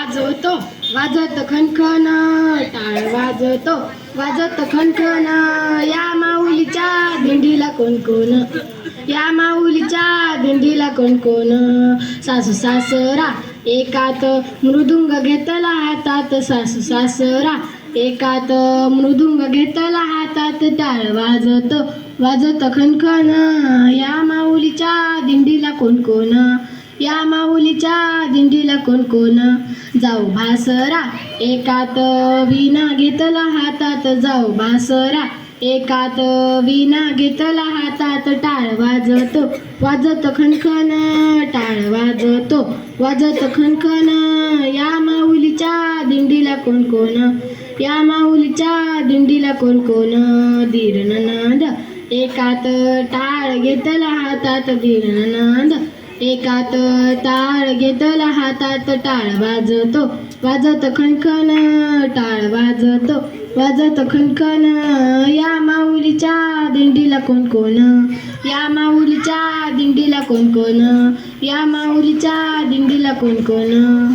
वाजवतो वाजत खणखण, टाळ वाजतो वाजत खणखण, या माऊलीच्या दिंडीला कोण कोण, या माऊलीच्या दिंडीला कोण कोण. सासू सासरा एकात मृदुंग घेतला हातात, सासू सासरा एकात मृदुंग घेतला हातात, टाळ वाजत वाजत खणखण, या माऊलीच्या दिंडीला कोण कोण, या माऊलीच्या दिंडीला कोण कोण. जाऊ भासरा एकात वीणा घेतला हातात, जाऊ भासरा एकात वीणा घेतला हातात, टाळ वाजतो वाजत खणखण, टाळ वाजतो वाजत खणखण, या माऊलीच्या दिंडीला कोण कोण, या माऊलीच्या दिंडीला कोण कोण. धीर ननंद एकात टाळ घेतला हातात, धीर ननंद एकात टाळ घेतला हातात, टाळ वाजतो वाजत खणखण, टाळ वाजतो वाजत खणखण, या माऊलीच्या दिंडीला कोण कोण, या माऊलीच्या दिंडीला कोण कोण, या माऊलीच्या दिंडीला कोण कोण.